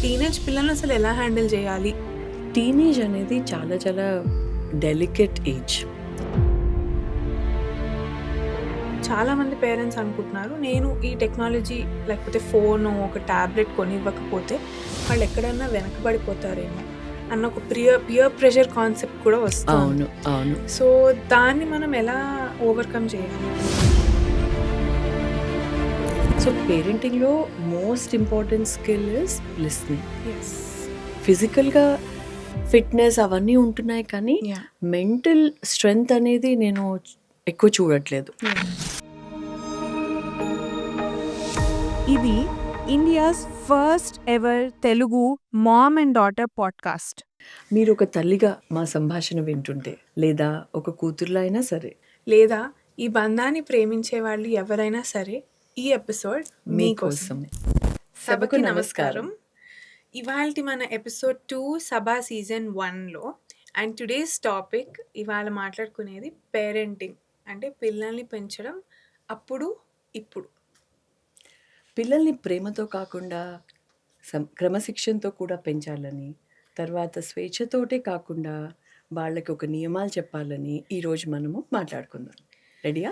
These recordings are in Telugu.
టీనేజ్ పిల్లల్ని అసలు ఎలా హ్యాండిల్ చేయాలి? టీనేజ్ అనేది చాలా చాలా డెలికేట్ ఏజ్. చాలామంది పేరెంట్స్ అనుకుంటున్నారు, నేను ఈ టెక్నాలజీ లేకపోతే ఫోను, ఒక టాబ్లెట్ కొనివ్వకపోతే వాళ్ళు ఎక్కడన్నా వెనకబడిపోతారేమో అన్న ఒక పియర్ ప్రెషర్ కాన్సెప్ట్ కూడా వస్తుంది. అవును, అవును. సో దాన్ని మనం ఎలా ఓవర్కమ్ చేయాలి? సో పేరెంటింగ్‌లో most important skill is listening. Yes. ఫిజికల్‌గా ఫిట్‌నెస్ అవన్నీ ఉంటున్నాయి కానీ యా. మెంటల్ స్ట్రెంగ్త్ అనేది నేను ఎక్కువ చూడట్లేదు. ఇది India's first ever Telugu mom and daughter podcast. మీరు ఒక తల్లిగా మా సంభాషణ వింటుంటే లేదా ఒక కూతురులా అయినా సరే లేదా ఈ బంధాన్ని ప్రేమించే వాళ్ళు ఎవరైనా సరే, ఈ ఎపిసోడ్ మీకోసం. మీకోసమే. సభకు నమస్కారం. ఇవాల్టి మన ఎపిసోడ్ 2 సభా సీజన్ 1లో అండ్ టుడేస్ టాపిక్ ఇవాళ మాట్లాడుకునేది పేరెంటింగ్, అంటే పిల్లల్ని పెంచడం అప్పుడు ఇప్పుడు. పిల్లల్ని ప్రేమతో కాకుండా క్రమశిక్షణతో కూడా పెంచాలని, తర్వాత స్వేచ్ఛతోటే కాకుండా వాళ్ళకి ఒక నియమాలు చెప్పాలని ఈరోజు మనము మాట్లాడుకుందాం. రెడీయా?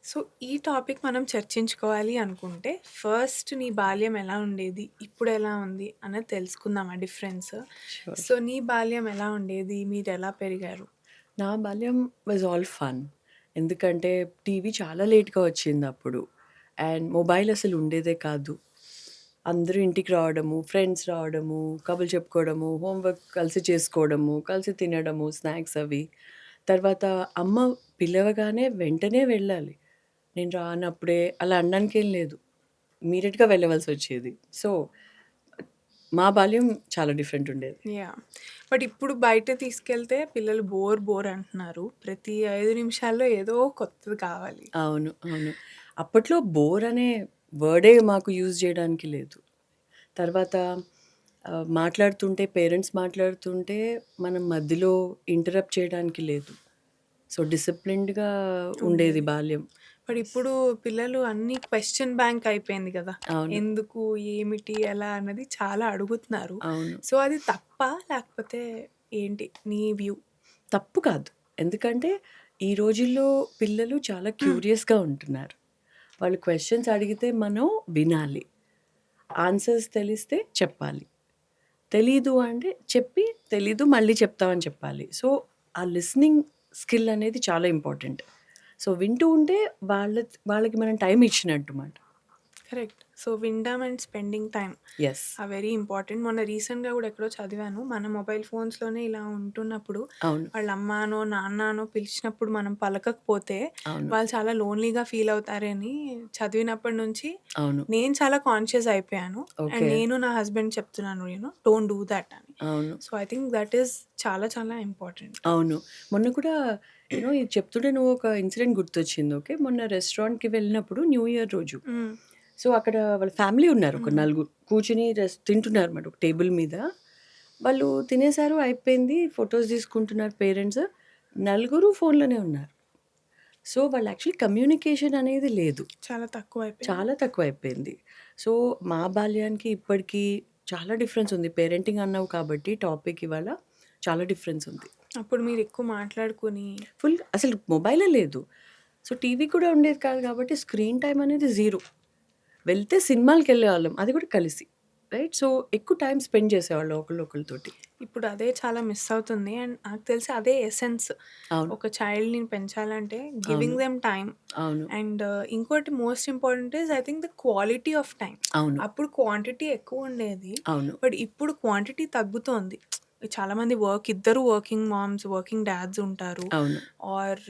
సో ఈ టాపిక్ మనం చర్చించుకోవాలి అనుకుంటే ఫస్ట్ నీ బాల్యం ఎలా ఉండేది, ఇప్పుడు ఎలా ఉంది అన్నది తెలుసుకుందాం, ఆ డిఫరెన్స్. Sure. సో నీ బాల్యం ఎలా ఉండేది, మీరు ఎలా పెరిగారు? నా బాల్యం వాజ్ ఆల్ ఫన్. ఎందుకంటే టీవీ చాలా లేట్గా వచ్చింది అప్పుడు, అండ్ మొబైల్ అసలు ఉండేదే కాదు. అందరూ ఇంటికి రావడము, ఫ్రెండ్స్ రావడము, కబుర్లు చెప్పుకోవడము, హోంవర్క్ కలిసి చేసుకోవడము, కలిసి తినడము, స్నాక్స్ అవి. తర్వాత అమ్మ పిలవగానే వెంటనే వెళ్ళాలి. నేను రానప్పుడే అలా అనడానికి ఏం లేదు, ఇమీడియట్గా వెళ్ళవలసి వచ్చేది. సో మా బాల్యం చాలా డిఫరెంట్ ఉండేది. యా. బట్ ఇప్పుడు బయట తీసుకెళ్తే పిల్లలు బోర్ అంటున్నారు. ప్రతి 5 నిమిషాల్లో ఏదో కొత్తది కావాలి. అవును, అవును. అప్పట్లో బోర్ అనే వర్డే మాకు యూజ్ చేయడానికి లేదు. తర్వాత మాట్లాడుతుంటే పేరెంట్స్ మాట్లాడుతుంటే మనం మధ్యలో ఇంటరప్ట్ చేయడానికి లేదు. సో డిసిప్లిన్డ్గా ఉండేది బాల్యం. బట్ ఇప్పుడు పిల్లలు అన్ని క్వశ్చన్ బ్యాంక్ అయిపోయింది కదా. అవును, ఎందుకు, ఏమిటి, ఎలా అన్నది చాలా అడుగుతున్నారు. అవును. సో అది తప్ప లేకపోతే ఏంటి నీ వ్యూ? తప్పు కాదు, ఎందుకంటే ఈ రోజుల్లో పిల్లలు చాలా క్యూరియస్గా ఉంటున్నారు. వాళ్ళు క్వశ్చన్స్ అడిగితే మనం వినాలి, ఆన్సర్స్ తెలిస్తే చెప్పాలి, తెలీదు అంటే చెప్పి తెలీదు మళ్ళీ చెప్తామని చెప్పాలి. సో ఆ లిస్నింగ్ స్కిల్ అనేది చాలా ఇంపార్టెంట్. సో వింటూ ఉంటే వాళ్ళకి మనం టైం ఇచ్చినట్టు మాట. కరెక్ట్. సో విండమ్ and spending time yes, uh very important. మొన్న రీసెంట్గా కూడా ఎక్కడో చదివాను, మన మొబైల్ ఫోన్స్లోనే ఇలా ఉంటున్నప్పుడు అవును, వాళ్ళ అమ్మానో నాన్ననో పిలిచినప్పుడు మనం పలకకపోతే అవును, వాళ్ళు చాలా లోన్లీగా ఫీల్ అవుతారని చదివినప్పటి నుంచి అవును, నేను చాలా కాన్షియస్ అయిపోయాను. అండ్ ఓకే, నేను నా హస్బెండ్ చెప్తున్నాను, డోంట్ డూ దట్ అని. అవును, so I think that is చాలా చాలా ఇంపార్టెంట్. అవును. మొన్న కూడా ఇది చెప్తుంటే నువ్వు ఒక ఇన్సిడెంట్ గుర్తొచ్చింది. ఓకే, మొన్న రెస్టారెంట్కి వెళ్ళినప్పుడు న్యూ ఇయర్ రోజు. సో అక్కడ వాళ్ళ ఫ్యామిలీ ఉన్నారు, ఒక నలుగురు కూర్చుని తింటున్నారు అన్నమాట ఒక టేబుల్ మీద. వాళ్ళు తినేసారు, అయిపోయింది, ఫొటోస్ తీసుకుంటున్నారు పేరెంట్స్. నలుగురు ఫోన్లోనే ఉన్నారు. సో వాళ్ళు యాక్చువల్లీ కమ్యూనికేషన్ అనేది లేదు, చాలా తక్కువ అయిపోయింది. చాలా తక్కువ అయిపోయింది. సో మా బాల్యానికి ఇప్పటికీ చాలా డిఫరెన్స్ ఉంది. పేరెంటింగ్ అన్నావు కాబట్టి టాపిక్ ఇవాళ చాలా డిఫరెన్స్ ఉంది. అప్పుడు మీరు ఎక్కువ మాట్లాడుకుని ఫుల్ అసలు మొబైలే లేదు. సో టీవీ కూడా ఉండేది కాదు కాబట్టి స్క్రీన్ టైం అనేది జీరో. వెళ్తే సినిమాలకి వెళ్ళేవాళ్ళం, అది కూడా కలిసి, రైట్? సో ఎక్కువ టైం స్పెండ్ చేసేవాళ్ళం ఒకళ్ళతోటి. ఇప్పుడు అదే చాలా మిస్ అవుతుంది. అండ్ నాకు తెలిసి అదే ఎసెన్స్. అవును, ఒక చైల్డ్ని పెంచాలంటే గివింగ్ దెమ్ టైం. అవును, అండ్ ఇంకోటి most important is I think the quality of time. అవును, అప్పుడు క్వాంటిటీ ఎక్కువ ఉండేది, అవును, బట్ ఇప్పుడు క్వాంటిటీ తగ్గుతోంది. చాలా మంది ఇద్దరు వర్కింగ్ మామ్స్, వర్కింగ్ డాడ్స్ ఉంటారు, అవును, are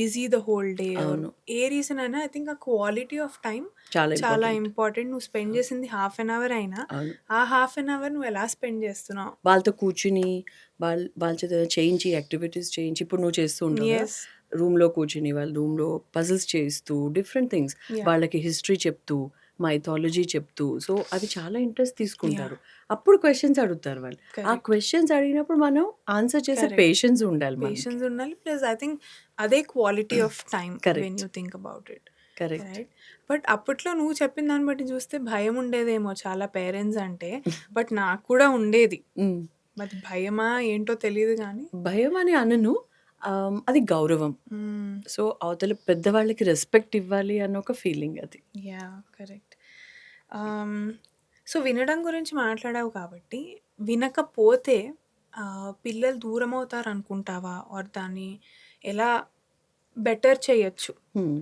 busy the whole day. అవును. ఏ రీజన్ అయినా ఐ థింక్ ఆ క్వాలిటీ ఆఫ్ టైం చాలా చాలా ఇంపార్టెంట్. ఇంపార్టెంట్. నువ్వు స్పెండ్ చేసింది హాఫ్ అన్ అవర్ అయినా అవును, ఆ హాఫ్ అన్ అవర్ నువ్వు ఎలా స్పెండ్ చేస్తున్నావు? వాళ్ళతో కూర్చుని వాళ్ళ చేత చేయించి యాక్టివిటీస్ చేయించి, ఇప్పుడు నువ్వు చేస్తూ ఉంటావు కదా, ఎస్. రూమ్లో కూర్చుని వాళ్ళ రూమ్లో పజిల్స్ చేస్తూ డిఫరెంట్ థింగ్స్, Yeah. వాళ్ళకి హిస్టరీ చెప్తూ మైథాలజీ చెప్తూ, సో అది చాలా ఇంట్రెస్ట్ తీసుకుంటారు. అప్పుడు క్వశ్చన్స్ అడుగుతారు వాళ్ళు. ఆ Correct. క్వశ్చన్స్ అడిగినప్పుడు మనం ఆన్సర్ చేసే Correct. పేషెన్స్ ఉండాలి మనకి. పేషెన్స్ ఉండాలి. ప్లస్ ఐ థింక్ అదే quality of time Correct. When you think about it. Correct. Right. But అప్పట్లో నువ్వు చెప్పిన దాన్ని బట్టి చూస్తే భయం ఉండేదేమో చాలా పేరెంట్స్ అంటే. బట్ నాకు కూడా ఉండేది. హ్మ్. మరి భయమా ఏంటో తెలీదు గానీ. భయం అని అనను. అది గౌరవం. హ్మ్. సో, అవతల పెద్దవాళ్ళకి రెస్పెక్ట్ ఇవ్వాలి అన్న ఒక ఫీలింగ్ అది. యాహ్! కరెక్ట్. సో, వినడం గురించి మాట్లాడావు కాబట్టి, వినకపోతే పిల్లలు దూరమవుతారనుకుంటావా? ఆర్ దాన్ని ఎలా బెటర్ చేయొచ్చు? హ్మ్.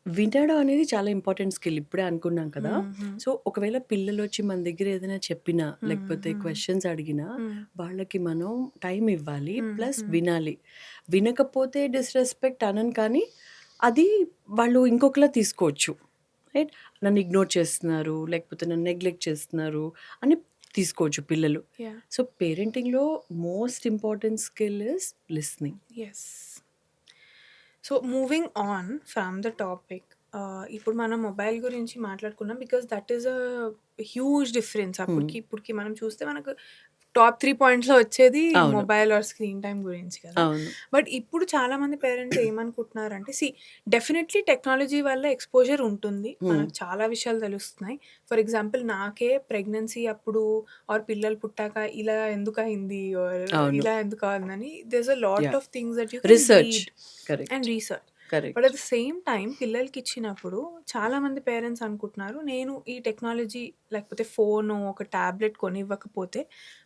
వినడం అనేది చాలా ఇంపార్టెంట్ స్కిల్. ఇప్పుడే అనుకున్నాం కదా! హ్మ్. సో, ఒకవేళ పిల్లలొచ్చి మన దగ్గర ఏదైనా చెప్పినా, లేకపోతే హ్మ్. క్వెషన్స్ అడిగినా, హ్మ్. వాళ్ళకి మనం టైం ఇవ్వాలి. హ్మ్. ప్లస్ వినాలి. వినకపోతే డిస్‌రెస్పెక్ట్ అనను కానీ, అది వాళ్ళు ఇంకొకలా తీసుకోవచ్చు. రైట్? నన్ను ఇగ్నోర్ చేస్తున్నారు, లేకపోతే నన్ను నెగ్లెక్ట్ చేస్తున్నారు అని తీసుకోవచ్చు పిల్లలు. యాహ్! సో, పేరెంటింగ్‌లో most important skill is listening. Yes. So, moving on from the topic, ఇప్పుడు మనం మొబైల్ గురించి మాట్లాడుకున్నాం. Because that is a huge difference. అప్పటికి ఇప్పటికి మనం చూస్తే మనకు టాప్ 3 పాయింట్స్‌లో వచ్చేది అవును. మొబైల్ ఆర్ స్క్రీన్ టైమ్ గురించి కదా! అవును. బట్ ఇప్పుడు చాలామంది పేరెంట్స్ ఏమనుకుంటున్నారంటే, డెఫినెట్లీ టెక్నాలజీ వల్ల ఎక్స్‌పోజర్ ఉంటుంది. మనకు చాలా విషయాలు తెలుస్తున్నాయి. ఫర్ ఎగ్జాంపుల్ నాకే ప్రెగ్నెన్సీ అప్పుడు ఆర్ పిల్లలు పుట్టాక ఇలా ఎందుకయింది ఆర్ అవును. ఇలా ఎందుకు అయిందని there is a lot yeah! Of things that you can research. Read correct. And research. But correct. At the same time పిల్లలకిచ్చినప్పుడు చాలామంది పేరెంట్స్ అనుకుంటున్నారు, నేను ఈ టెక్నాలజీ లేకపోతే ఫోను, ఒక టాబ్లెట్ కొనివ్వకపోతే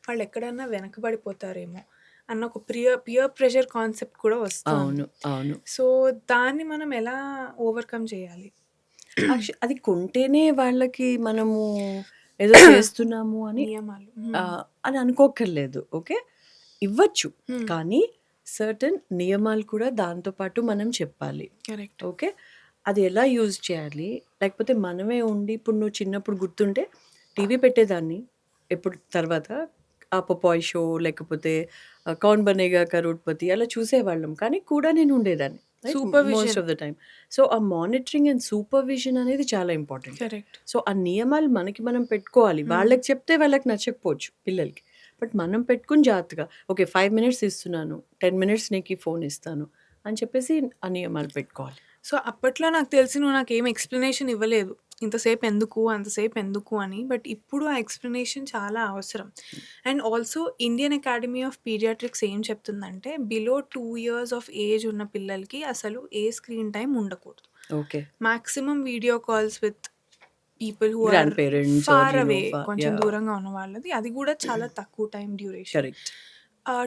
వాళ్ళెక్కడన్నా వెనకబడిపోతారేమో అన్న ఒక పియర్ ప్రెషర్ కాన్సెప్ట్ కూడా వస్తోంది. అవును. అవును. సో, దాన్ని మనం ఎలా ఓవర్‌కమ్ చేయాలి? అది కొంటేనే వాళ్ళకి మనము ఏదో చేస్తున్నాము అని నియమాలు. అని అనుకోక్కర్లేదు. ఓకే. ఇవ్వచ్చు. హ్మ్. కానీ సర్టెన్ నియమాలు కూడా దాంతో పాటు మనం చెప్పాలి. కరెక్ట్. ఓకే. అది ఎలా యూజ్ చేయాలి? లేకపోతే మనమే ఉండి ఇప్పుడు నువ్వు చిన్నప్పుడు గుర్తుంటే టీవీ పెట్టేదాన్ని. ఎప్పుడు తర్వాత ఆ 'పపాయ్' షో లేకపోతే 'కౌన్ బనేగా కరోడ్‌పతి' అలా చూసేవాళ్ళం. కానీ కూడా నేను ఉండేదాన్ని. Right? Most supervision. Of the time. So, ఆ మానిటరింగ్ అండ్ సూపర్విజన్ అనేది చాలా ఇంపార్టెంట్. కరెక్ట్. సో, ఆ నియమాలు మనకి మనం పెట్టుకోవాలి. వాళ్ళకి చెప్తే వాళ్ళకి నచ్చకపోవచ్చు పిల్లలకి. బట్ మనం పెట్టుకొని జాగ్రత్తగా ఓకే 5 మినిట్స్ ఇస్తున్నాను. 10 మినిట్స్ నీకు ఈ ఫోన్ ఇస్తాను అని చెప్పేసి ఆ నియమాలు పెట్టుకోవాలి. సో, అప్పట్లో నాకు తెలిసి నువ్వు నాకేం ఎక్స్‌ప్లనేషన్ ఇవ్వలేదు. ఇంతసేపు ఎందుకు, అంతసేపు ఎందుకు అని. బట్ ఇప్పుడు ఆ ఎక్స్‌ప్లనేషన్ చాలా అవసరం. And also Indian academy of pediatrics ఏం చెప్తుందంటే, బిలో 2 ఇయర్స్ ఆఫ్ ఏజ్ ఉన్న పిల్లలకి అసలు ఏ స్క్రీన్ టైమ్ ఉండకూడదు. Okay. Maximum video calls with people who are grand parents or far you know away, కొంచెం యాహ్! దూరంగా ఉన్న వాళ్ళది. అది కూడా చాలా తక్కువ time duration. Correct.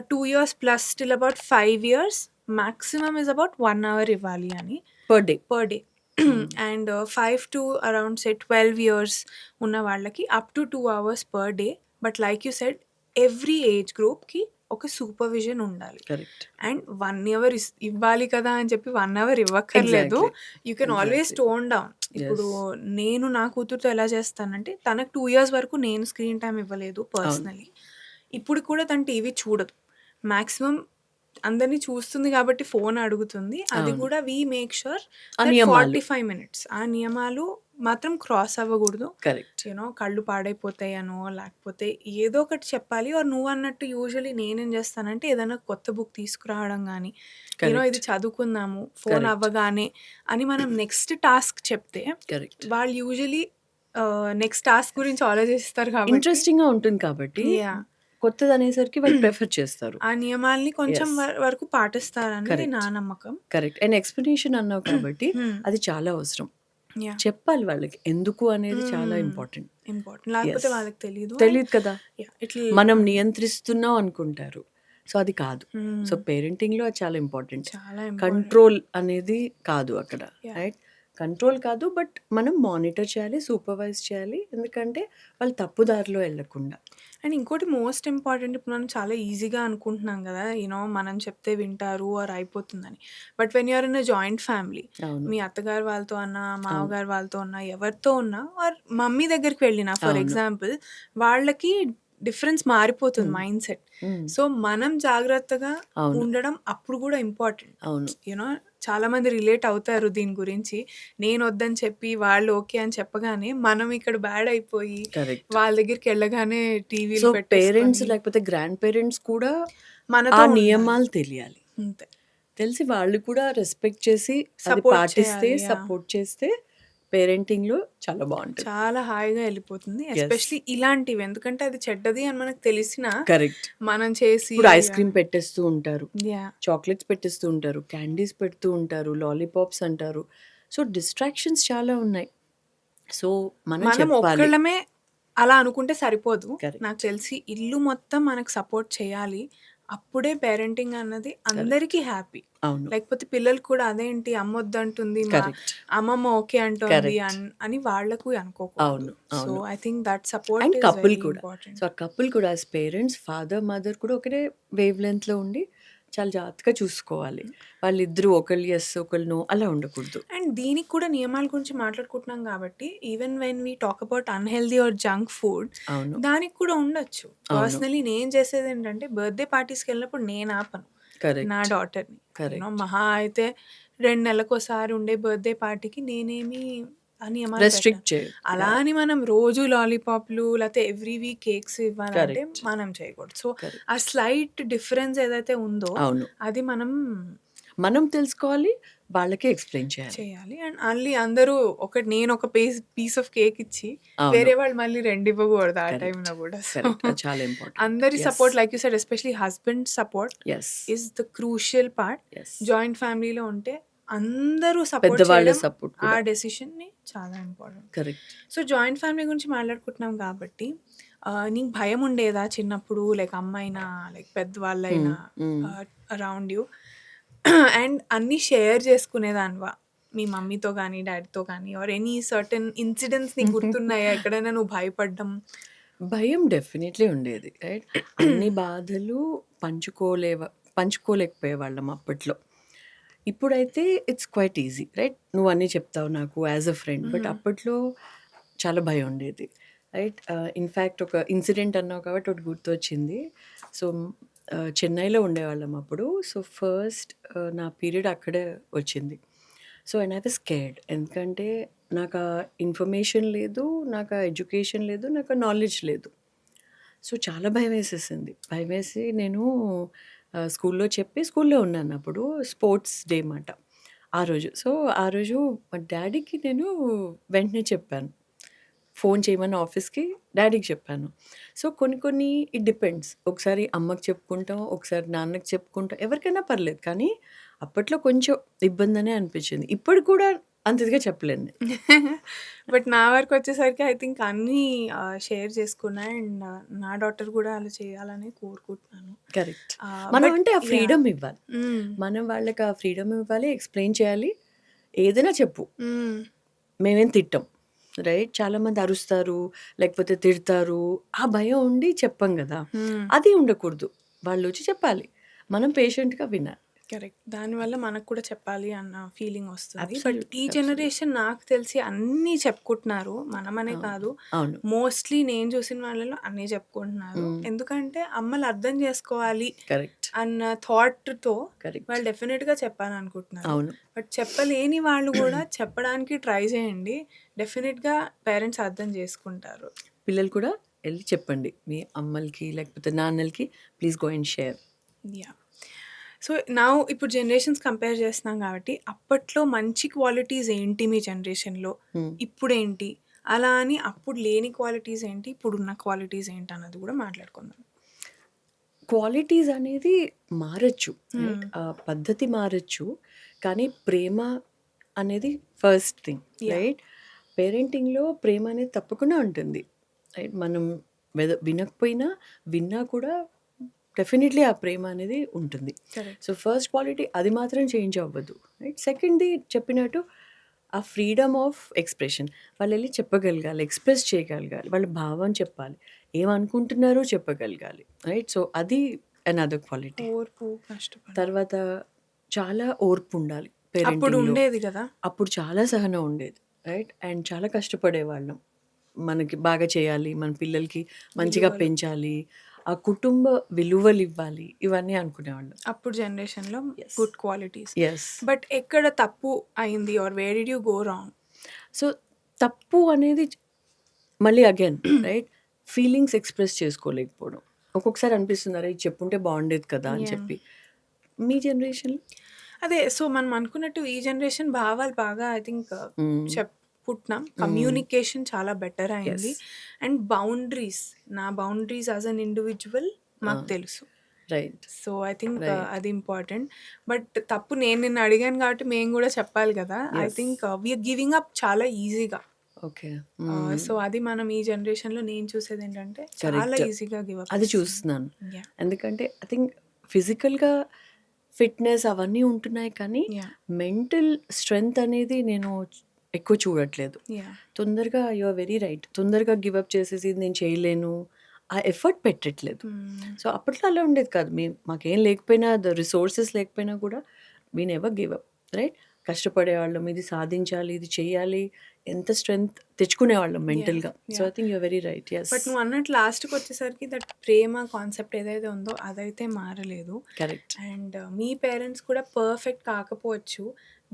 2 years plus till about 5 years maximum is about 1 hour ఇవ్వాలి అని per day. Per day. And 5 to around 12 years ఉన్న వాళ్ళకి up to 2 hours per day. But like you said every age గ్రూప్‌కి ఒక సూపర్విజన్ ఉండాలి. కరెక్ట్. అండ్ 1 అవర్ ఇవ్వాలి కదా అని చెప్పి 1 అవర్ ఇవ్వక్కర్లేదు. Exactly. You can always exactly. Tone down. ఇప్పుడు యెస్. నేను నా కూతురుతో ఎలా చేస్తానంటే, తనకు 2 ఇయర్స్ వరకు నేను స్క్రీన్ టైమ్ ఇవ్వలేదు అవును. పర్సనలీ. ఇప్పుడు కూడా తను టీవీ చూడదు. మాక్సిమం అందరిని చూస్తుంది కాబట్టి ఫోన్ అడుగుతుంది. అది అవును. కూడా వి మేక్ ష్యూర్ ఆ దట్ నియమాలు. 45 మినిట్స్ ఆ నియమాలు మాత్రం క్రాస్ అవ్వకూడదు. కరెక్ట్. కళ్ళు పాడైపోతాయనో, లేకపోతే ఏదో ఒకటి చెప్పాలి. ఆర్ నువ్వన్నట్టు యూజువల్లీ నేనేం చేస్తానంటే, ఏదైనా కొత్త బుక్ తీసుకురావడం గానీ, ఇది కరెక్ట్. చదువుకుందాము, phone correct. అవ్వగానే అని మనం నెక్స్ట్ టాస్క్ చెప్తే, కరెక్ట్. వాళ్ళు యూజువల్లీ నెక్స్ట్ టాస్క్ గురించి ఆలోచిస్తారు కాబట్టి ఇంట్రెస్టింగ్‌గా ఉంటుంది కాబట్టి యాహ్! కొత్తదనేసరికి వాళ్ళు ప్రిఫర్ చేస్తారు. ఆ నియమాల్ని కొంచెం యెస్. వరకు పాటిస్తారని నా కరెక్ట్. నమ్మకం. కరెక్ట్. అండ్ ఎక్స్‌ప్లనేషన్ అన్నావు కాబట్టి హ్మ్. అది చాలా అవసరం. యాహ్! చెప్పాలి వాళ్ళకి. ఎందుకు అనేది చాలా ఇంపార్టెంట్. ఇంపార్టెంట్. లేకపోతే యెస్. వాళ్ళకి తెలీదు. తెలీదు కదా! యాహ్! ఇట్లా మనం నియంత్రిస్తున్నాం అనుకుంటారు. సో, అది కాదు. సో, పేరెంటింగ్‌లో అది చాలా ఇంపార్టెంట్. చాలా ఇంపార్టెంట్. కంట్రోల్ అనేది కాదు అక్కడ. యాహ్! రైట్? కంట్రోల్ కాదు. బట్ మనం మానిటర్ చేయాలి, సూపర్వైజ్ చేయాలి. ఎందుకంటే వాళ్ళు తప్పు దారిలో ఎళ్ళకుండా. అండ్ ఇంకోటి మోస్ట్ ఇంపార్టెంట్, ఇప్పుడు మనం చాలా ఈజీగా అనుకుంటున్నాం కదా, మనం చెప్తే వింటారు ఆర్ అయిపోతుందని. But when you are in a joint family, అవును. మీ అత్తగారు వాళ్ళతో అన్నా, అవును. మామగారు వాళ్ళతో ఉన్నా, ఎవరితో ఉన్నా ఆర్ మమ్మీ దగ్గరికి వెళ్ళినా ఫర్ అవును. ఎగ్జాంపుల్, వాళ్ళకి డిఫరెన్స్ మారిపోతుంది మైండ్ సెట్. హ్మ్. సో మనం జాగ్రత్తగా అవును. ఉండడం అప్పుడు కూడా ఇంపార్టెంట్. అవును. చాలా మంది రిలేట్ అవుతారు దీని గురించి. నేను వద్దని చెప్పి వాళ్ళు ఓకే అని చెప్పగానే మనం ఇక్కడ బ్యాడ్ అయిపోయి కరెక్ట్. వాళ్ళ దగ్గరికి వెళ్ళగానే సో, టీవీలు పేరెంట్స్ పెట్టేసుకొని లేకపోతే గ్రాండ్ పేరెంట్స్ కూడా మనతో ఆ ఉండాలి. నియమాలు తెలియాలి. అంతే. తెలిసి వాళ్ళు కూడా రెస్పెక్ట్ చేసి అది సపోర్ట్ పాటిస్తే, చేయాలి. యాహ్! సపోర్ట్ చేస్తే పేరెంటింగ్‌లో చాలా బావుంటది. చాలా హాయిగా ఎళ్ళిపోతుంది. యెస్. ఎస్పెషల్లీ ఇలాంటివి. ఎందుకంటే అది చెడ్డది అని మనకు తెలిసినా కరెక్ట్. మనం చేసి ఇప్పుడు ఐస్ క్రీమ్ పెట్టేస్తూ ఉంటారు. యాహ్! చాక్లెట్స్ పెట్టేస్తూ ఉంటారు. క్యాండీస్ పెడుతూ ఉంటారు. లాలీపాప్స్ అంటారు. సో, డిస్ట్రాక్షన్స్ చాలా ఉన్నాయి. సో, మనం మనం చెప్పాలి. ఒక్కళ్ళమే అలా అనుకుంటే సరిపోదు. కరెక్ట్. నాకు తెలిసి ఇల్లు మొత్తం మనకు సపోర్ట్ చేయాలి. అప్పుడే పేరెంటింగ్ అన్నది అందరికీ హ్యాపీ. అవును. లేకపోతే పిల్లలు కూడా అదేంటి అమ్మొద్దంటుంది, మా కరెక్ట్. అమ్మమ్మ ఓకే అంటోంది కరెక్ట్. అని వాళ్ళకు అనుకోకూడదు. అవును. సో, అవును. I think that support and is couple very కూడా. ఇంపార్టెంట్. సో, ఆ కపుల్ కూడా యాస్ పేరెంట్స్ ఫాదర్, మదర్ కూడా ఒకటే వేవ్ లెంగ్త్‌లో ఉండి చాలా జాగ్రత్తగా చూసుకోవాలి. వాళ్ళిద్దరూ ఒకళ్ళు యెస్, ఒకళ్ళు నో అలా ఉండకూడదు. అండ్ దీనికి కూడా నియమాల గురించి మాట్లాడుకుంటున్నాం కాబట్టి even when we talk about unhealthy or junk food అవును. దానికి కూడా ఉండొచ్చు. అవును. పర్సనలీ నేను చేసేదేంటంటే బర్త్‌డే పార్టీస్‌కెళ్ళినప్పుడు నేను ఆపను. నా కరెక్ట్. డాటర్‌ని. కరెక్ట్. మహా అయితే 2 నెలలకోసారి ఉండే బర్త్‌డే పార్టీకి నేనేమి నియమాలు రెస్ట్రిక్ట్ పెట్టను. చేయదు. అలా అని మనం రోజు లాలీపాప్‌లు లేతే ఎవ్రీ వీక్ కేక్స్ ఇవ్వాలంటే కరెక్ట్. మనం చేయకూడదు. So, correct. ఆ స్లైట్ డిఫరెన్స్ ఏదైతే ఉందో అవును. అది మనం తెలుసుకోవాలి. వాళ్ళకే ఎక్స్‌ప్లెయిన్ చేయాలి. చేయాలి. అండ్ అందరూ నేను ఒక పీస్ ఆఫ్ కేక్ ఇచ్చి అవును. వేరే వాళ్ళు మళ్ళీ 2 ఇవ్వకూడదు ఆ కరెక్ట్. టైంలో కూడా. So, correct. అది చాలా ఇంపార్టెంట్. అందరి yes. Support like you said especially husband support yes. Is the crucial part. Yes. Joint ఫ్యామిలీలో ఉంటే అందరూ సపోర్ట్ పెద్దవాళ్ళ చేయడం సపోర్ట్ ఆ కూడా. డెసిషన్‌ని చాలా important. Correct. So, joint family గురించి మాట్లాడుకుంటున్నాం కాబట్టి నీకు భయం ఉండేదా చిన్నప్పుడు? లైక్ అమ్మైనా, లైక్ పెద్దవాళ్ళైనా అరౌండ్ యూ అండ్ అన్నీ షేర్ చేసుకునేదానివా? మీ మమ్మీతో గానీ, డ్యాడీతో గానీ ఆర్ ఎనీ సర్టెన్ ఇన్సిడెంట్స్ నీకు గుర్తున్నాయా? ఎక్కడైనా నువ్వు భయపడ్డం? భయం డెఫినెట్‌లీ ఉండేది. రైట్? అన్ని బాధలు పంచుకోలేకపోయేవాళ్ళం అప్పట్లో. ఇప్పుడైతే ఇట్స్ క్వైట్ ఈజీ. రైట్? నువ్వన్నీ చెప్తావు నాకు యాస్ ఎ ఫ్రెండ్. బట్ అప్పట్లో చాలా భయం ఉండేది. రైట్? ఇన్‌ఫాక్ట్ ఒక ఇన్సిడెంట్ అన్నావు కాబట్టి ఒకటి గుర్తొచ్చింది. సో, చెన్నైలో ఉండేవాళ్ళం అప్పుడు. సో, ఫస్ట్ నా పీరియడ్ అక్కడే వచ్చింది. So, and I was scared. ఎందుకంటే నాకు ఆ ఇన్ఫర్మేషన్ లేదు, నాకు ఆ ఎడ్యుకేషన్ లేదు, నాకు ఆ నాలెడ్జ్ లేదు. సో, చాలా భయమేసేసింది. భయమేసి నేను స్కూల్లో చెప్పి స్కూల్లో ఉన్నాను అప్పుడు. స్పోర్ట్స్ డే మాట ఆ రోజు. సో, ఆ రోజు మా డ్యాడీకి నేను వెంటనే చెప్పాను. ఫోన్ చేయమని ఆఫీస్‌కి డ్యాడీకి చెప్పాను. సో, కొన్ని ఇట్ డిపెండ్స్. ఒకసారి అమ్మకి చెప్పుకుంటాం, ఒకసారి నాన్నకి చెప్పుకుంటాం. ఎవరికైనా పర్లేదు. కానీ అప్పట్లో కొంచెం ఇబ్బందనే అనిపించింది. ఇప్పుడు కూడా అంత ఇదిగా చెప్పలేను నేను. బట్ నా వరకు వచ్చేసరికి ఐ థింక్ అన్నీ షేర్ చేసుకున్నా అండ్ నా డాటర్ కూడా అలా చేయాలని కోరుకుంటున్నాను. కరెక్ట్. మనం బట్ అంటే ఆ యాహ్! ఫ్రీడమ్ ఇవ్వాలి. మనం వాళ్ళకి ఆ ఫ్రీడమ్ ఇవ్వాలి, ఎక్స్‌ప్లెయిన్ చేయాలి. ఏదైనా చెప్పు. మేమేం తిట్టం. రైట్? చాలామంది అరుస్తారు, లేకపోతే తిడతారు. ఆ భయం ఉండి చెప్పం గదా! అది ఉండకూడదు. వాళ్ళొచ్చి చెప్పాలి. మనం పేషెంట్‌గా వినాలి. కరెక్ట్. దానివల్ల మనకు కూడా చెప్పాలి అన్న ఫీలింగ్ వస్తుంది. But absolutely. ఈ అబ్సల్యూట్‌లీ. జనరేషన్ నాకు తెలిసి అన్నీ చెప్పుకుంటున్నారు. మనమనే అవును. కాదు. అవును. మోస్ట్‌లీ నేను చూసిన వాళ్ళలో అన్నీ చెప్పుకుంటున్నారు. ఎందుకంటే అమ్మలు అర్థం చేసుకోవాలి కరెక్ట్. అన్న థాట్‌తో కరెక్ట్. వాళ్ళు డెఫినిట్‌గా చెప్పాలనుకుంటున్నారు. అవును. బట్ చెప్పలేని వాళ్ళు కూడా చెప్పడానికి ట్రై చేయండి. డెఫినిట్‌గా పేరెంట్స్ అర్థం చేసుకుంటారు. పిల్లలు కూడా ఎళ్లి చెప్పండి. మీ అమ్మలకి లేకపోతే నాన్నలకి please go and share. Yeah! So, ఇప్పుడు జనరేషన్స్ కంపేర్ చేస్తున్నాం కాబట్టి అప్పట్లో మంచి క్వాలిటీస్ ఏంటి మీ జనరేషన్‌లో? ఇప్పుడేంటి? అలా అని అప్పుడు లేని క్వాలిటీస్ ఏంటి? ఇప్పుడున్న క్వాలిటీస్ ఏంటి అన్నది కూడా మాట్లాడుకుందాం. క్వాలిటీస్ అనేది మారొచ్చు. రైట్? ఆ పద్ధతి మారొచ్చు. కానీ ప్రేమ అనేది ఫస్ట్ థింగ్. యాహ్! రైట్? పేరెంటింగ్‌లో ప్రేమ అనేది తప్పకుండా ఉంటుంది. రైట్? మనం వినకపోయినా, విన్నా కూడా డెఫినెట్‌లీ ఆ ప్రేమ అనేది ఉంటుంది. కరెక్ట్. సో, ఫస్ట్ క్వాలిటీ అది మాత్రం చేంజ్ అవ్వదు. రైట్? సెకండ్‌ది చెప్పినట్టు ఆ ఫ్రీడమ్ ఆఫ్ ఎక్స్‌ప్రెషన్. వాళ్ళెళ్లి చెప్పగలగాలి, ఎక్స్‌ప్రెస్ చేయగలగాలి. వాళ్ళ భావం చెప్పాలి. ఏమనుకుంటున్నారో చెప్పగలగాలి. రైట్? సో, అది అనదర్ క్వాలిటీ. ఓర్పు, కష్టపడడం. తర్వాత చాలా ఓర్పు ఉండాలి అప్పుడు పేరెంటింగ్‌లో. ఉండేది కదా! అప్పుడు చాలా సహనం ఉండేది. రైట్? అండ్ చాలా కష్టపడేవాళ్ళం. మనకి బాగా చేయాలి, మన పిల్లలకి మంచిగా విలువలు. పెంచాలి, ఆ కుటుంబ విలువలివ్వాలి, ఇవన్నీ అనుకునేవాళ్ళం. అప్పుడు జనరేషన్‌లో yes. Good qualities. Yes. But ఎక్కడ తప్పు అయింది or where did you go wrong? So, తప్పు అనేది మళ్ళీ అగైన్ రైట్? ఫీలింగ్స్ ఎక్స్‌ప్రెస్ చేసుకోలేకపోవడం. ఒక్కొక్కసారి అనిపిస్తుంది అరే! ఇది చెప్పుంటే బాగుండేది కదా! అని యాహ్! చెప్పి. మీ జనరేషన్‌లో? అదే. సో, మనం అనుకున్నట్టు ఈ జనరేషన్ భావాలు బాగా ఐ థింక్ హ్మ్. పుట్టినాం. కమ్యూనికేషన్ చాలా బెటర్ అయింది. ఎస్. అండ్ బౌండరీస్, నా బౌండరీస్ యాజ్ అన్ ఇండివిజువల్ మాకు తెలుసు. Right. So I think right. అది ఇంపార్టెంట్. బట్ తప్పు నేను నిన్ను అడిగాను కాబట్టి మేము కూడా చెప్పాలి కదా. I yes. Think we're giving up చాలా ఈజీగా. ఓకే. సో అది మనం ఈ జనరేషన్లో నేను చూసేది ఏంటంటే చాలా కరెక్ట్. ఈజీగా గివ్ అప్. అది చూస్తున్నాను. యా ఎందుకంటే ఐ థింక్ ఫిజికల్గా ఫిట్నెస్ అవన్నీ ఉంటున్నాయి, కానీ యా మెంటల్ స్ట్రెంగ్త్ అనేది నేను ఎక్కువ చూడట్లేదు. యా తొందరగా యు ఆర్ వెరీ రైట్. తొందరగా గివప్ చేసేసి నేను చేయలేను, ఆ ఎఫర్ట్ పెట్టట్లేదు. సో అప్పట్లో అలా ఉండేది కాదు. మాకేం లేకపోయినా, రిసోర్సెస్ లేకపోయినా కూడా we never give up, right? కష్టపడేవాళ్ళం, ఇది సాధించాలి, ఇది చేయాలి, ఎంత స్ట్రెంగ్త్ తెచ్చుకునేవాళ్ళం మెంటల్గా. So I think you very right. Yes. But నువ్వు అన్నట్టు లాస్ట్కి వచ్చేసరికి దట్ ప్రేమ కాన్సెప్ట్ ఏదైతే ఉందో అదైతే మారలేదు. కరెక్ట్. అండ్ మీ పేరెంట్స్ కూడా పర్ఫెక్ట్ కాకపోవచ్చు,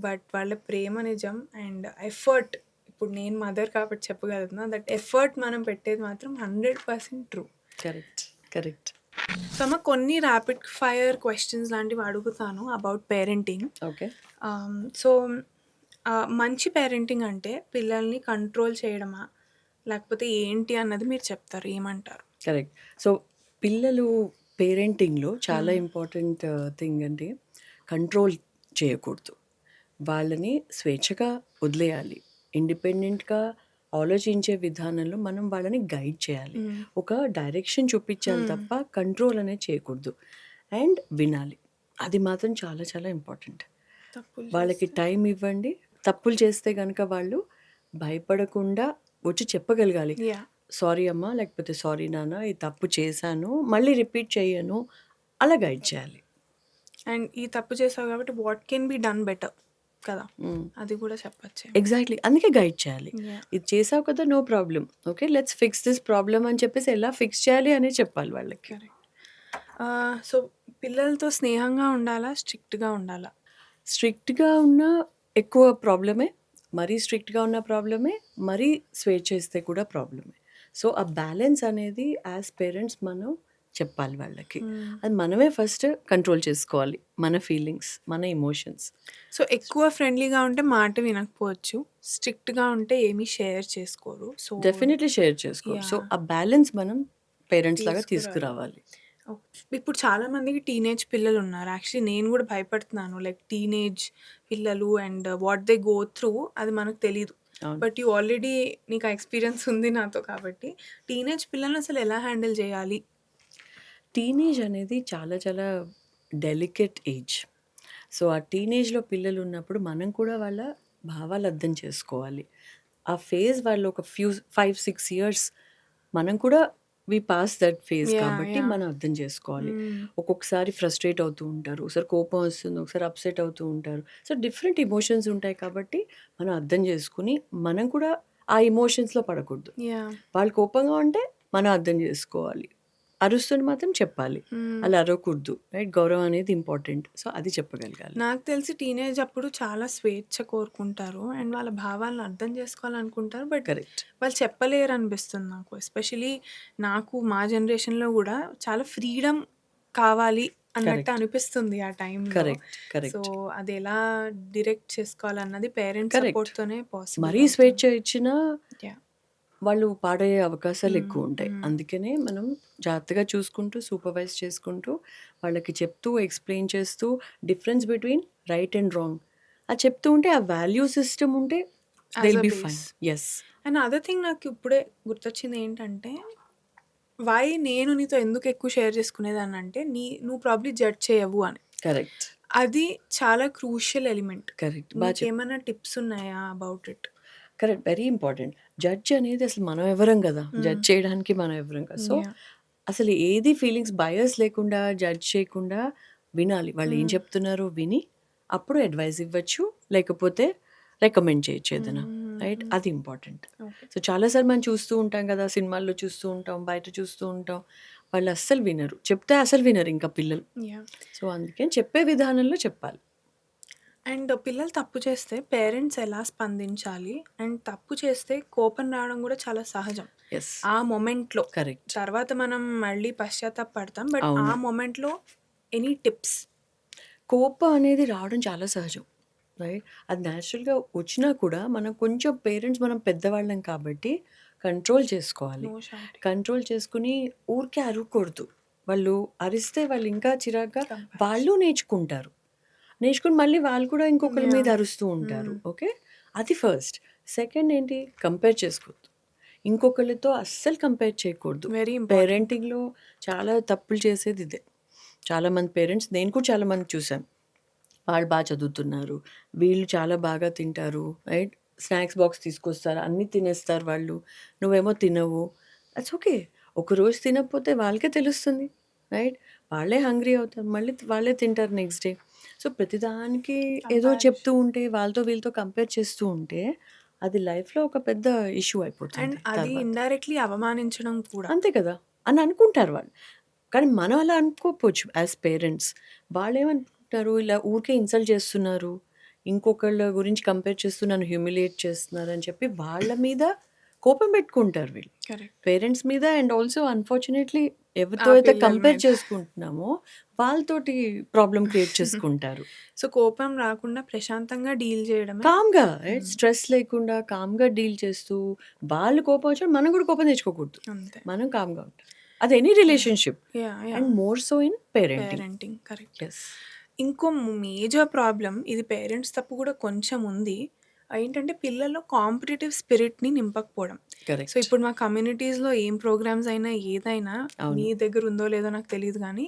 బట్ వాళ్ళ ప్రేమ నిజం. అండ్ ఎఫర్ట్, ఇప్పుడు నేను మదర్ కాబట్టి చెప్పగలుగుతున్నా, దట్ ఎఫర్ట్ మనం పెట్టేది మాత్రం 100% ట్రూ. కరెక్ట్. కరెక్ట్. సో అమ్మ, కొన్ని ర్యాపిడ్ ఫైర్ క్వశ్చన్స్ లాంటివి అడుగుతాను అబౌట్ పేరెంటింగ్. ఓకే. సో మంచి పేరెంటింగ్ అంటే పిల్లల్ని కంట్రోల్ చేయడమా, లేకపోతే ఏంటి అన్నది మీరు చెప్తారు, ఏమంటారు? కరెక్ట్. సో పిల్లలు పేరెంటింగ్లో చాలా ఇంపార్టెంట్ థింగ్ అంటే కంట్రోల్ చేయకూడదు. వాళ్ళని స్వేచ్ఛగా వదిలేయాలి. ఇండిపెండెంట్గా ఆలోచించే విధానంలో మనం వాళ్ళని గైడ్ చేయాలి. ఒక డైరెక్షన్ చూపించాలి తప్ప కంట్రోల్ అనేది చేయకూడదు. అండ్ వినాలి, అది మాత్రం చాలా చాలా ఇంపార్టెంట్. తప్పులు వాళ్ళకి టైం ఇవ్వండి. తప్పులు చేస్తే కనుక వాళ్ళు భయపడకుండా వచ్చి చెప్పగలగాలి, యా సారీ అమ్మా, లేకపోతే సారీ నాన్న, ఈ తప్పు చేశాను, మళ్ళీ రిపీట్ చేయను, అలా గైడ్ చేయాలి. అండ్ ఈ తప్పు చేసావు కాబట్టి what can be done better కదా, అది కూడా చెప్పచ్చు. ఎగ్జాక్ట్లీ, అందుకే గైడ్ చేయాలి. యా ఇది చేసావు కదా, no problem, okay let's fix this problem అని చెప్పేసి ఎలా ఫిక్స్ చేయాలి అని చెప్పాలి వాళ్ళకి. కరెక్ట్. సో పిల్లలతో స్నేహంగా ఉండాలా, స్ట్రిక్ట్గా ఉండాలా? స్ట్రిక్ట్గా ఉన్న ఎక్కువ ప్రాబ్లమే, మరీ స్ట్రిక్ట్గా ఉన్న ప్రాబ్లమే, మరీ స్వేచ్ఛ ఇస్తే కూడా ప్రాబ్లమే. సో ఆ బ్యాలెన్స్ అనేది యాజ్ పేరెంట్స్ మనం చెప్పాలి వాళ్ళకి. అది మనమే ఫస్ట్ కంట్రోల్ చేసుకోవాలి, మన ఫీలింగ్స్, మన ఎమోషన్స్. సో ఎక్కువ ఫ్రెండ్లీగా ఉంటే మాట వినకపోవచ్చు, స్ట్రిక్ట్గా ఉంటే ఏమీ షేర్ చేసుకోరు. సో డెఫినెట్లీ షేర్ చేసుకోవాలి. సో ఆ బ్యాలెన్స్ మనం పేరెంట్స్ లాగా తీసుకురావాలి. ఇప్పుడు చాలా మందికి టీనేజ్ పిల్లలు ఉన్నారు. యాక్చువల్లీ నేను కూడా భయపడుతున్నాను, లైక్ టీనేజ్ పిల్లలు and what they go through, అది మనకు తెలియదు. అవును. బట్ యూ ఆల్రెడీ, నీకు ఎక్స్పీరియన్స్ ఉంది నాతో కాబట్టి, టీనేజ్ పిల్లల్ని అసలు ఎలా హ్యాండిల్ చేయాలి? టీనేజ్ అనేది చాలా చాలా డెలికేట్ ఏజ్. సో ఆ టీనేజ్లో పిల్లలు ఉన్నప్పుడు మనం కూడా వాళ్ళ భావాలు అర్థం చేసుకోవాలి. ఆ ఫేజ్ వాళ్ళు ఒక 5-6 ఇయర్స్ మనం కూడా we pass that phase Yeah, కాబట్టి yeah. మనం అర్థం చేసుకోవాలి. ఒక్కొక్కసారి ఫ్రస్ట్రేట్ అవుతూ ఉంటారు, ఒకసారి కోపం వస్తుంది, ఒకసారి అప్సెట్ అవుతూ ఉంటారు. సో డిఫరెంట్ ఎమోషన్స్ ఉంటాయి కాబట్టి మనం అర్థం చేసుకుని మనం కూడా ఆ ఎమోషన్స్లో పడకూడదు. యా వాళ్ళు కోపంగా ఉంటే మనం అర్థం చేసుకోవాలి, అరుస్తుని మాత్రం చెప్పాలి, అలా అరవకూడదు, రైట్? గౌరవం అనేది ఇంపార్టెంట్. సో అది చెప్పగలగాలి. నాకు తెలిసి టీనేజ్ అప్పుడు చాలా స్వేచ్ఛ కోరుకుంటారు అండ్ వాళ్ళ భావాలను అర్థం చేసుకోవాలనుకుంటారు, బట్ కరెక్ట్. వాళ్ళు చెప్పలేరు అనిపిస్తుంది నాకు. ఎస్పెషలీ నాకు మా జనరేషన్లో కూడా చాలా ఫ్రీడమ్ కావాలి అన్నట్టు Correct. అనిపిస్తుంది ఆ టైంలో. కరెక్ట్. So correct. అది ఎలా డిరెక్ట్ చేసుకోవాలన్నది పేరెంట్స్ Correct. సపోర్ట్తోనే పాసిబుల్. మరీ స్వేచ్ఛ ఇచ్చినా యా వాళ్ళు పాడయ్యే అవకాశాలు ఎక్కువ ఉంటాయి. అందుకనే మనం జాగ్రత్తగా చూసుకుంటూ, సూపర్వైజ్ చేసుకుంటూ, వాళ్ళకి చెప్తూ, ఎక్స్ప్లెయిన్ చేస్తూ, difference between right and wrong అది చెప్తూ ఉంటే, ఆ వాల్యూ సిస్టమ్ ఉంటే they will be fine. Yes. And other thing నాకు ఇప్పుడే గుర్తొచ్చింది ఏంటంటే, వై నేను నీతో ఎందుకు ఎక్కువ షేర్ చేసుకునేదాన్ని అంటే, నువ్వు ప్రాబ్లీ జడ్జ్ చేయవు అని. కరెక్ట్. అది చాలా క్రూషియల్ ఎలిమెంట్. కరెక్ట్. బాగా ఏమైనా టిప్స్ ఉన్నాయా about it? Correct. Very important. Judge అనేది అసలు మనం ఎవరం కదా, జడ్జ్ చేయడానికి మనం ఎవరం కదా. సో అసలు ఏది ఫీలింగ్స్ బయస్ లేకుండా, జడ్జ్ చేయకుండా వినాలి. వాళ్ళు ఏం చెప్తున్నారో విని అప్పుడు అడ్వైస్ ఇవ్వచ్చు, లేకపోతే రికమెండ్ చేయొచ్చు ఏదైనా, రైట్? అది ఇంపార్టెంట్. ఓకే. సో చాలాసార్లు మనం చూస్తూ ఉంటాం కదా, సినిమాల్లో చూస్తూ ఉంటాం, బయట చూస్తూ ఉంటాం, వాళ్ళు అస్సలు వినరు, చెప్తే అసలు వినరు ఇంకా పిల్లలు. యా సో అందుకని చెప్పే విధానంలో చెప్పాలి. అండ్ పిల్లలు తప్పు చేస్తే పేరెంట్స్ ఎలా స్పందించాలి? అండ్ తప్పు చేస్తే కోపం రావడం కూడా చాలా సహజం ఎస్. ఆ మొమెంట్లో. కరెక్ట్. తర్వాత మనం మళ్ళీ పశ్చాత్తాపడతాం, బట్ అవును. ఆ మొమెంట్లో ఎనీ టిప్స్? కోపం అనేది రావడం చాలా సహజం. రైట్. అది నేచురల్‌గా వచ్చినా కూడా మనం కొంచెం పేరెంట్స్ మనం పెద్దవాళ్ళం కాబట్టి కంట్రోల్ చేసుకోవాలి. No shouting. కంట్రోల్ చేసుకొని ఊరికే అరవకూడదు. వాళ్ళు అరిస్తే వాళ్ళు ఇంకా చిరాగ్గా కంపారిజన్. వాళ్ళు నేర్చుకుంటారు. నేర్చుకొని మళ్ళీ వాళ్ళు కూడా ఇంకొకళ్ళ మీద యాహ్! అరుస్తూ ఉంటారు. ఓకే. అది ఫస్ట్. సెకండ్ ఏంటి కంపేర్ చేసుకోవద్దు. ఇంకొకళ్ళతో అస్సలు కంపేర్ చేయకూడదు. Very important. పేరెంటింగ్‌లో చాలా తప్పులు చేసేది ఇదే. చాలామంది పేరెంట్స్ నేను కూడా చాలామంది చూసాను. వాళ్ళు చదువుతున్నారు. వీళ్ళు చాలా బాగా తింటారు. రైట్. స్నాక్స్ బాక్స్ తీసుకొస్తారు. అన్నీ తినేస్తారు వాళ్ళు. నువ్వేమో తినవు. That's okay. ఒకరోజు తినకపోతే వాళ్ళకే తెలుస్తుంది. రైట్. వాళ్ళే హంగ్రీ అవుతారు. మళ్ళీ వాళ్ళే తింటారు నెక్స్ట్ డే. సో, ప్రతిదానికి ఏదో చెప్తూ కంపారిజన్. ఉంటే వాళ్ళతో వీళ్ళతో కంపేర్ చేస్తూ ఉంటే అది లైఫ్‌లో ఒక పెద్ద ఇష్యూ అండ్ అయిపోతుంది అది తర్వాత. ఇండైరెక్ట్‌లీ అవమానించడం కూడా. అంతే కదా! అని అనుకుంటారు వాళ్ళు. కానీ మనం అలా అనుకోకపోవచ్చు యాస్ పేరెంట్స్. వాళ్ళేమనుకుంటారు ఇలా ఊరికే ఇన్సల్ట్ చేస్తున్నారు. ఇంకొకళ్ళ గురించి కంపేర్ చేస్తూ నన్ను హ్యూమిలియేట్ చేస్తున్నారని చెప్పి వాళ్ళ మీద కోపం పెట్టుకుంటారు వీళ్ళు. కరెక్ట్. పేరెంట్స్ మీద అండ్ ఆల్సో అన్‌ఫార్చునేట్‌లీ ఎవరితో ఆ అయితే పిల్లల కంపేర్ మీద. చేసుకుంటున్నామో వాళ్ళతోటి ప్రాబ్లమ్ క్రియేట్ చేసుకుంటారు. సో, కోపం రాకుండా ప్రశాంతంగా డీల్ చేయడమే. కామ్‌గా రైట్. స్ట్రెస్ లేకుండా కామ్‌గా డీల్ చేస్తూ వాళ్ళు కోపం వచ్చినప్పుడు మనం కూడా కోపం తెచ్చుకోకూడదు. అంతే. మనం కామ్‌గా ఉంటాం. అది any relationship yeah! Yeah! And more so in parenting. Parenting. Correct. Yes. ఇంకో మేజర్ ప్రాబ్లమ్ ఇది పేరెంట్స్ తప్పు కూడా కొంచెం ఉంది. ఏంటంటే పిల్లల్లో కాంపిటీటివ్ స్పిరిట్‌ని నింపకపోవడం. So, correct. ఇప్పుడు మా కమ్యూనిటీస్‌లో ఏం ప్రోగ్రామ్స్ అయినా ఏదైనా అవును. మీ దగ్గర ఉందో లేదో నాకు తెలీదు గానీ,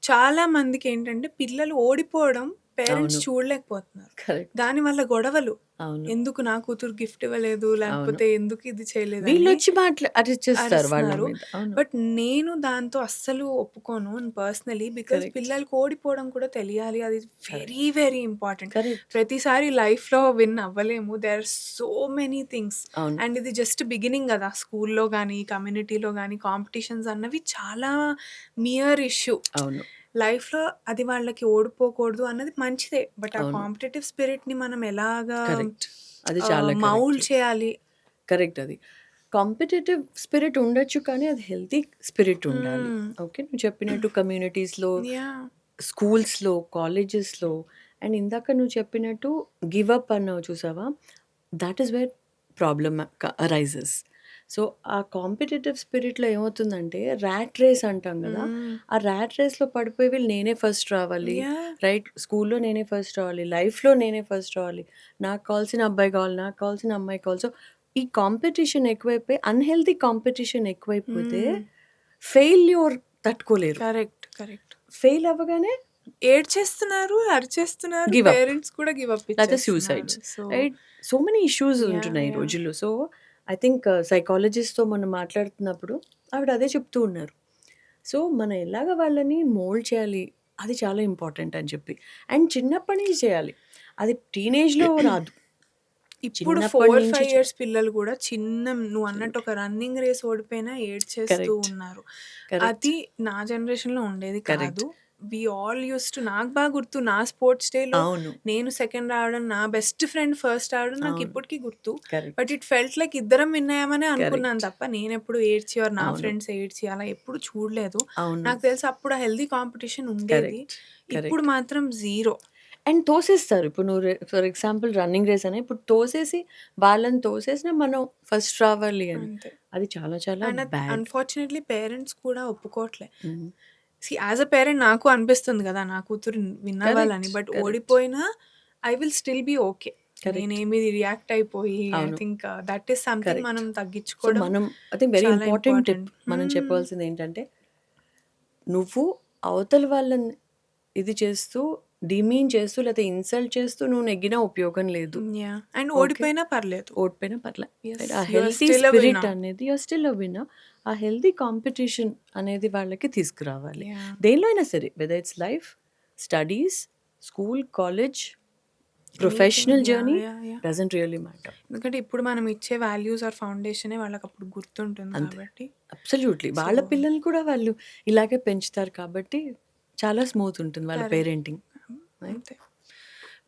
చాలా మందికేంటంటే పిల్లలు ఓడిపోవడం పేరెంట్స్ అవును. చూడలేకపోతున్నారు. కరెక్ట్. దానివల్ల గొడవలు. అవును. ఎందుకు నా కూతురు గిఫ్ట్ ఇవ్వలేదు, అవును. లేకపోతే ఎందుకు ఇది చేయలేదని వీళ్ళొచ్చి అరిచేస్తారు వాళ్ళ అరుస్తున్నారు. మీద. అవును. బట్ నేను దాంతో అస్సలు ఒప్పుకోను పర్సనలీ. Because correct. పిల్లలకి ఓడిపోవడం కూడా తెలియాలి. అది correct. Very, very important. Correct. ప్రతిసారి లైఫ్‌లో విన్ అవ్వలేము. There are so many things. అవును. అండ్ ఇది జస్ట్ బిగినింగ్ గదా! స్కూల్‌లో గానీ, కమ్యూనిటీలో గానీ కాంపిటీషన్స్ అన్నవి చాలా మియర్ ఇష్యూ. అవును. లైఫ్‌లో అది వాళ్ళకి ఓడిపోకూడదు అన్నది మంచిదే. బట్ ఆ అవును. కాంపిటీటివ్ స్పిరిట్‌ని మనం ఎలాగా కరెక్ట్. అది చాలా మౌల్డ్ కరెక్ట్. చేయాలి. కరెక్ట్ అది. కాంపిటీటివ్ స్పిరిట్ ఉండొచ్చు కానీ అది హెల్తీ స్పిరిట్ ఉండాలి. హ్మ్. ఓకే. నువ్వు చెప్పినట్టు కమ్యూనిటీస్‌లో, యాహ్! స్కూల్స్‌లో, కాలేజెస్‌లో అండ్ ఇందాక నువ్వు చెప్పినట్టు గివ్ అప్ అన్నావు చూసావా? Thought is where problem arises. So, ఆ కాంపిటీటివ్ స్పిరిట్‌లో ఏమవుతుందంటే ర్యాట్ రేస్ అంటాం గదా! హ్మ్. ఆ ర్యాట్ రేస్‌లో పడిపోయి వీళ్ళు నేనే ఫస్ట్ రావాలి. యాహ్! రైట్. స్కూల్‌లో నేనే ఫస్ట్ రావాలి. లైఫ్‌లో నేనే ఫస్ట్ రావాలి. నాకు కావాల్సిన అబ్బాయి కావాలి. నాకు కావాల్సిన అమ్మాయి కావాలి. సో, ఈ కాంపిటీషన్ ఎక్కువైపోయి అన్‌హెల్తీ కాంపిటీషన్ ఎక్కువైపోతే హ్మ్. ఫెయిల్యూర్ తట్టుకోలేరు. కరెక్ట్. కరెక్ట్. ఫెయిల్ అవ్వగానే ఏడ్చేస్తున్నారు, అరిచేస్తున్నారు. Give up. పేరెంట్స్ కూడా గివ్ అప్ లేతే ఇచ్చేస్తున్నారు. Suicides. So, right. So many issues yeah! ఉంటున్నాయి ఈ యాహ్! రోజుల్లో. సో, ఐ థింక్ సైకాలజిస్ట్‌తో మొన్న మాట్లాడుతున్నప్పుడు ఆవిడ అదే చెప్తూ ఉన్నారు. సో, మనం ఎలాగ వాళ్ళని మోల్డ్ చేయాలి అది చాలా ఇంపార్టెంట్ అని చెప్పి. అండ్ చిన్నప్పటి నుంచి చేయాలి. అది టీనేజ్‌లో రాదు. ఇప్పుడు చిన్నప్పటి 4, నుంచి 5 ఇయర్స్ పిల్లలు కూడా నువ్వన్నట్టు ఒక రన్నింగ్ రేస్ ఓడిపోయినా ఏడ్చేస్తూ కరెక్ట్. ఉన్నారు. కరెక్ట్. అది నా జనరేషన్‌లో ఉండేది కరెక్ట్. కాదు. వి ఆల్ యూజ్డ్ టు నాకు బాగా గుర్తు నా స్పోర్ట్స్ డేలో అవును. నేను సెకండ్ రావడం, నా బెస్ట్ ఫ్రెండ్ ఫస్ట్ రావడం నాకు అవును. ఇప్పటికి గుర్తు. But correct. It felt like ఇద్దరం విన్ అయ్యామనే అనుకున్నాను కరెక్ట్. తప్ప నేనెప్పుడు ఏడ్చి ఆర్ నా అవును. ఫ్రెండ్స్ ఏడ్చి అలా ఎప్పుడు చూడలేదు. అవును. నాకు తెలిసి అప్పుడు ఆ హెల్తీ కాంపిటీషన్ ఉండేది. కరెక్ట్. ఇప్పుడు కరెక్ట్. మాత్రం జీరో. అండ్ తోసేస్తారు. ఇప్పుడు నువ్వు ఫర్ ఎగ్జాంపుల్ రన్నింగ్ రేస్ అని ఇప్పుడు తోసేసి వాళ్ళని తోసేసినా మనం ఫస్ట్ రావాలి అని. అంతే. అది చాలా చాలా అండ్ బ్యాడ్. అన్‌ఫార్చునేట్‌లీ పేరెంట్స్ కూడా ఒప్పుకోవట్లే. హ్మ్. యాస్ ఎ పేరెంట్ నాకు అనిపిస్తుంది గదా! నా కూతురు విన్ అవ్వాలని. కరెక్ట్. But correct. ఓడిపోయినా I will still be okay. Correct. నేనేమి రియాక్ట్ అయిపోయి ఐ అవును. Think that is something correct. మనం సో, తగ్గించుకోవడం మనం ఐ థింక్ వెరీ చాలా ఇంపార్టెంట్ టిప్ ఇంపార్టెంట్. మనం చెప్పాల్సిందేంటంటే, నువ్వు అవతల వాళ్ళని ఇది చేస్తూ, డీమీన్ చేస్తూ లేతే ఇన్సల్ట్ చేస్తూ నువ్వు నెగ్గినా ఉపయోగం లేదు. యాహ్! And okay. ఓడిపోయినా పర్లేదు. ఓడిపోయినా పర్లే. యెస్. ఆ you are healthy still a spirit winner. అనేది యూఆర్ స్టిల్ ఎ విన్నర్. ఆ హెల్తీ కాంపిటీషన్ అనేది వాళ్ళకి తీసుకురావాలి. యాహ్! దేనిలో అయినా సరే whether it's life, studies, school, college, anything. Professional yeah! Journey yeah! Yeah! Doesn't really matter. ఎందుకంటే ఇప్పుడు మనం ఇచ్చే వాల్యూస్ ఆర్ ఫౌండేషనే వాళ్ళకప్పుడు గుర్తుంటుంది అంతే. కాబట్టి. అబ్సల్యూట్‌లీ. సో, వాళ్ళ పిల్లల్ని కూడా వాళ్ళు ఇలాగే పెంచుతారు కాబట్టి చాలా స్మూత్ ఉంటుంది వాళ్ళ కరెక్ట్. పేరెంటింగ్. రైట్? అంతే.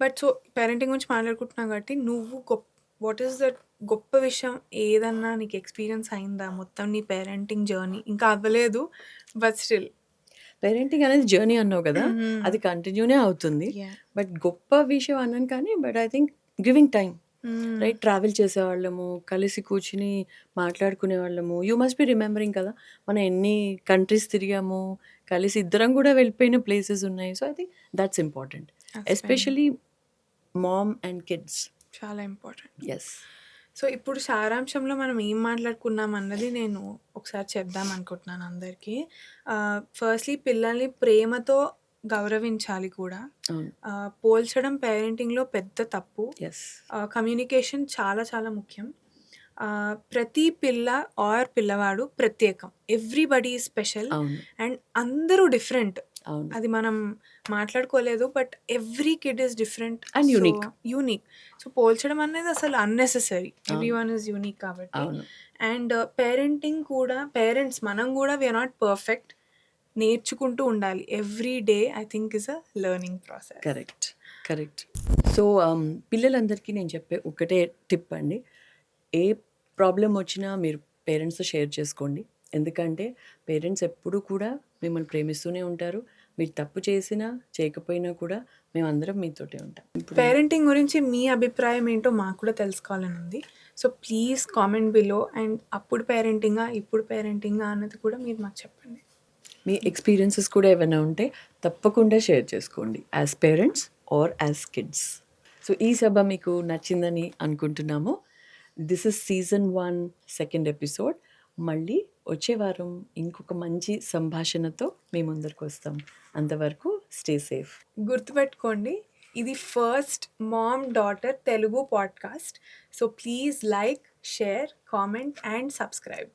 బట్ సో పేరెంటింగ్ గురించి మాట్లాడుకుంటున్నాం కాబట్టి నువ్వు వాట్ ఈస్ దట్ గొప్ప విషయం ఏదన్నా నీకు ఎక్స్‌పీరియన్స్ అయిందా? మొత్తం నీ పేరెంటింగ్ జర్నీ ఇంకా అవ్వలేదు. But still. పేరెంటింగ్ అనేది జర్నీ అన్నావు కదా! అది కంటిన్యూనే అవుతుంది. యాహ్! బట్ గొప్ప విషయం అనను కానీ but I think giving time. Right? Travel చేసేవాళ్ళము, కలిసి కూర్చొని మాట్లాడుకునేవాళ్ళము. యూ మస్ట్ బి రిమెంబరింగ్ కదా! మనం ఎన్ని కంట్రీస్ తిరిగాము, కలిసి ఇద్దరం కూడా వెళ్ళిపోయిన ప్లేసెస్ ఉన్నాయి. So, I think that's important. Especially mom and kids. చాలా ఇంపార్టెంట్. యెస్. సో, ఇప్పుడు సారాంశంలో మనం ఏం మాట్లాడుకున్నాం అన్నది నేను ఒకసారి చెప్దాం అనుకుంటున్నాను అందరికీ. ఫస్ట్‌లీ పిల్లల్ని ప్రేమతో గౌరవించాలి కూడా. అవును. పోల్చడం పేరెంటింగ్‌లో పెద్ద తప్పు. యెస్. కమ్యూనికేషన్ చాలా చాలా ముఖ్యం. ప్రతి పిల్ల ఆర్ పిల్లవాడు ప్రత్యేకం. ఎవ్రీబడీ ఈజ్ స్పెషల్ అవును. అండ్ అందరూ డిఫరెంట్. అవును. అది మనం మాట్లాడుకోలేదు. But every kid is different And unique. Unique. So, పోల్చడం అనేది అసలు అన్నెసెసరీ. ఎవ్రీవన్ ఈజ్ యూనిక్ కాబట్టి. అవును. అండ్ పేరెంటింగ్ కూడా పేరెంట్స్ మనం కూడా వీఆర్ నాట్ పర్ఫెక్ట్. నేర్చుకుంటూ ఉండాలి. Every day I think is a learning process. Correct. Correct. So, పిల్లలందరికీ నేను చెప్పే ఒకటే టిప్ అండి. ఏ ప్రాబ్లమ్ వచ్చినా మీరు పేరెంట్స్‌తో షేర్ చేసుకోండి. ఎందుకంటే పేరెంట్స్ ఎప్పుడూ కూడా మిమ్మల్ని ప్రేమిస్తూనే ఉంటారు. మీరు తప్పు చేసినా, చేయకపోయినా కూడా మేమందరం మీతోటే ఉంటాం. ఇప్పుడు పేరెంటింగ్ గురించి మీ అభిప్రాయం ఏంటో మాకు కూడా తెలుసుకోవాలని ఉంది. So, please comment below. And అప్పుడు పేరెంటింగా, ఇప్పుడు పేరెంటింగా అన్నది కూడా మీరు మాకు చెప్పండి. మీ ఎక్స్‌పీరియన్సెస్ కూడా ఏమైనా ఉంటే తప్పకుండా షేర్ చేసుకోండి. As parents or as kids. So, ఈ సభ మీకు నచ్చిందని అనుకుంటున్నాము. This is season 1 second episode. మళ్ళీ వచ్చే వారం ఇంకొక మంచి సంభాషణతో మీ ముందరికి వస్తాం. అంతవరకు స్టే సేఫ్. గుర్తుపెట్టుకోండి, ఇది first mom daughter Telugu podcast. So, please like, share, comment and subscribe.